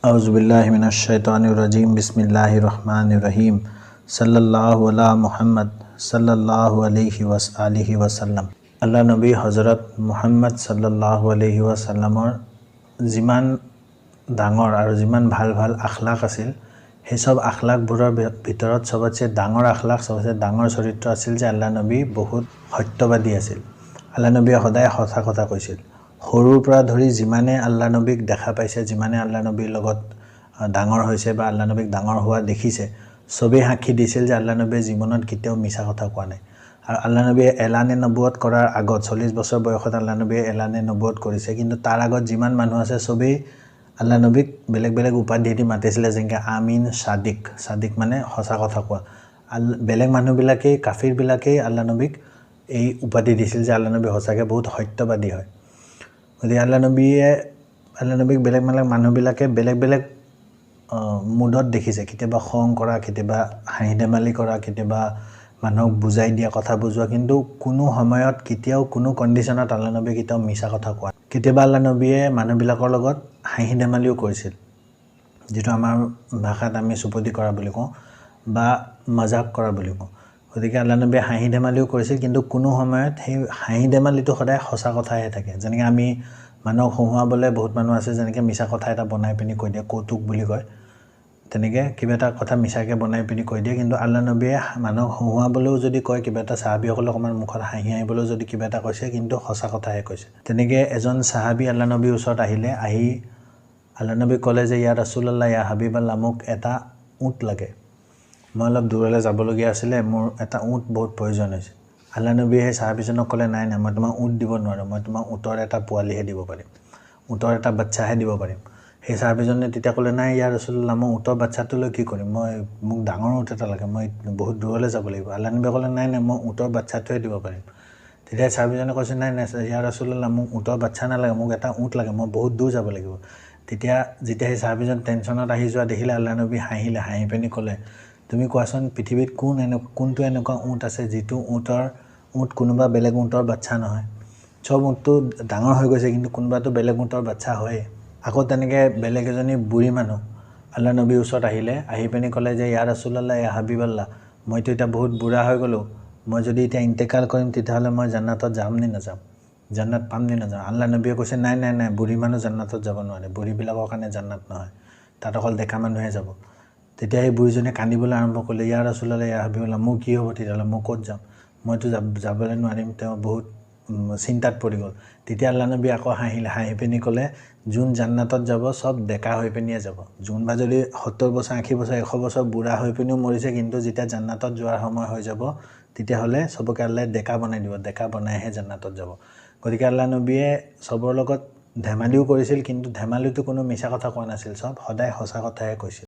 औज़ुबिल्लाहि मिनश्शैतानिर्रजीम बिस्मिल्लाहिर्रहमानिर्रहीम सल्लल्लाहु अला मुहम्मद सल्लल्लाहु अलैहि वसल्लम वसल्लम। আল্লাহ নবী হজরত মুহাম্মদ সাল্লাল্লাহু আলাইহি ওয়াসাল্লামৰ যিমান ডাঙৰ আৰু যিমান ভাল ভাল আখলাক আছিল সেই সব আখলাকবোৰৰ ভিতৰত সবতছে ডাঙৰ আখলাক সবতছে ডাঙৰ চৰিত্ৰ আছিল যে আল্লাহ নবী বহুত সত্যবাদী আছিল। আল্লাহ নবীয়ে সদায় সঁচা কথা কৈছিল। সৰুৰ পৰা ধৰি যিমানে আল্লাহ নবীক দেখা পাইছে, যিমানে আল্লাহ নবীৰ লগত ডাঙৰ হৈছে বা আল্লাহ নবীক ডাঙৰ হোৱা দেখিছে, সবেই সাক্ষী দিছিল যে আল্লাহ নবীয়ে জীৱনত কেতিয়াও মিছা কথা কোৱা নাই। আৰু আল্লাহ নবীয়ে এলানে নবুৱত কৰাৰ আগত 40 বছৰ বয়সত আল্লাহ নবীয়ে এলানে নবুৱত কৰিছে, কিন্তু তাৰ আগত যিমান মানুহ আছে সবেই আল্লাহ নবীক বেলেগ বেলেগ উপাধি দি মাতিছিলে, যেনেকৈ আমিন, সাদিক। সাদিক মানে সঁচা কথা কোৱা। বেলেগ মানুহবিলাকেই, কাফিৰবিলাকেই আল্লাহ নবীক এই উপাধি দিছিল যে আল্লাহ নবী সঁচাকৈ বহুত সত্যবাদী হয়। গতিকে আল্লাহ নবীক বেলেগ বেলেগ মানুহবিলাকে বেলেগ বেলেগ মুডত দেখিছে। কেতিয়াবা খং কৰা, কেতিয়াবা হাঁহি ধেমালি কৰা, কেতিয়াবা মানুহক বুজাই দিয়া, কথা বুজোৱা, কিন্তু কোনো সময়ত কেতিয়াও কোনো কণ্ডিশ্যনত আল্লাহ নবীয়ে কেতিয়াও মিছা কথা কোৱা। কেতিয়াবা আল্লাহ নবীয়ে মানুহবিলাকৰ লগত হাঁহি ধেমালিও কৰিছিল, যিটো আমাৰ ভাষাত আমি চুপতি কৰা বুলি কওঁ বা মজাক কৰা বুলি কওঁ। গতিকে আল্লাহ নবীয়ে হাঁহি ধেমালিও কৰিছিল, কিন্তু কোনো সময়ত সেই হাঁহি ধেমালিটো সদায় সঁচা কথাহে থাকে। যেনেকৈ আমি মানুহক হহুৱাবলৈ বহুত মানুহ আছে, যেনেকৈ মিছা কথা এটা বনাই পিনি কৈ দিয়ে, কৌতুক বুলি কয়। তেনেকৈ কিবা এটা কথা মিছাকৈ বনাই পিনি কৈ দিয়ে, কিন্তু আল্লাহ নবীয়ে মানুহক হহুৱাবলৈও যদি কয়, কিবা এটা সাহাবীসকলক অকণমান মুখত হাঁহি আহিবলৈও যদি কিবা এটা কৈছে, কিন্তু সঁচা কথাহে কৈছে। তেনেকৈ এজন সাহাবী আল্লাহ নবীৰ ওচৰত আহি আল্লাহ নবী ক'লে যে ইয়া ৰাছুলাল্লাহ, ইয়া হাবিবাল্লাহ, মোক এটা উট লাগে। মই অলপ দূৰলৈ যাবলগীয়া আছিলে, মোৰ এটা উট বহুত প্ৰয়োজন হৈছে। আল্লাহ নবীয়ে সেই সাহাবীজনক ক'লে, নাই নাই, মই তোমাক উট দিব নোৱাৰোঁ, মই তোমাক উটৰ এটা পোৱালিহে দিব পাৰিম, উটৰ এটা বাচ্চাহে দিব পাৰিম। সেই সাহাবীজনে তেতিয়া ক'লে, নাই ইয়া ৰাছুলাল্লাহ, মই উটৰ বাচ্চাটোলৈ কি কৰিম, মোক ডাঙৰ উট এটা লাগে, মই বহুত দূৰলৈ যাব লাগিব। আল্লাহ নবীয়ে ক'লে, নাই নাই, মই উটৰ বাচ্চাটোহে দিব পাৰিম। তেতিয়া সাহাবীজনে কৈছে, নাই নাই ইয়া ৰাছুলাল্লাহ, মোক উটৰ বাচ্চা নালাগে, মোক এটা উট লাগে, মই বহুত দূৰ যাব লাগিব। যেতিয়া সেই সাহাবীজন টেনশ্যনত আহি যোৱা দেখিলে, আল্লাহ নবী হাঁহিলে, হাঁহি পিনি ক'লে, তুমি কোৱাচোন পৃথিৱীত কোনটো এনেকুৱা উট আছে যিটো উট কোনোবা বেলেগ উটৰ বাচ্চা নহয়? চব উটটো ডাঙৰ হৈ গৈছে, কিন্তু কোনোবাটো বেলেগ উটৰ বাচ্চা হয়েই। আকৌ তেনেকৈ বেলেগ এজনী বুঢ়ী মানুহ আল্লাহ নবীৰ ওচৰত আহি পিনি ক'লে যে ইয়া ৰাছুলাল্লাহ, ইয়া হাবিবাল্লাহ, মইতো এতিয়া বহুত বুঢ়া হৈ গ'লোঁ, মই যদি এতিয়া ইন্তেকাল কৰিম তেতিয়াহ'লে মই জান্নাতত যাম নে নাযাম, জান্নাত পাম নে নাযাম? আল্লাহ নবীয়ে কৈছে, নাই নাই নাই, বুঢ়ী মানুহ জান্নাতত যাব নোৱাৰে, বুঢ়ীবিলাকৰ কাৰণে জান্নাত নহয়, তাত অকল ডেকা মানুহে যাব। তেতিয়া সেই বুঢ়ীজনীয়ে কান্দিবলৈ আৰম্ভ কৰিলে, ইয়া ৰাছুলাল্লাহ, ইয়া হাবিবাল্লাহ, মোৰ কি হ'ব তেতিয়াহ'লে, মই ক'ত যাম, মইতো যাবলৈ নোৱাৰিম। তেওঁ বহুত চিন্তাত পৰি গ'ল। তেতিয়া আল্লাহ নবী আকৌ হাঁহিলে, হাঁহি পিনি ক'লে, যোন জান্নাতত যাব চব ডেকা হৈ পিনিয়ে যাব। যোনবা যদি 70 বছৰ, 80 বছৰ, 100 বছৰ বুঢ়া হৈ পিনিও মৰিছে, কিন্তু যেতিয়া জান্নাতত যোৱাৰ সময় হৈ যাব, তেতিয়াহ'লে চবকে আল্লাহে ডেকা বনাই দিব, ডেকা বনাইহে জান্নাতত যাব। গতিকে আল্লাহ নবীয়ে চবৰ লগত ধেমালিও কৰিছিল, কিন্তু ধেমালিটো কোনো মিছা কথা কোৱা নাছিল, চব সদায় সঁচা কথাহে কৈছিল।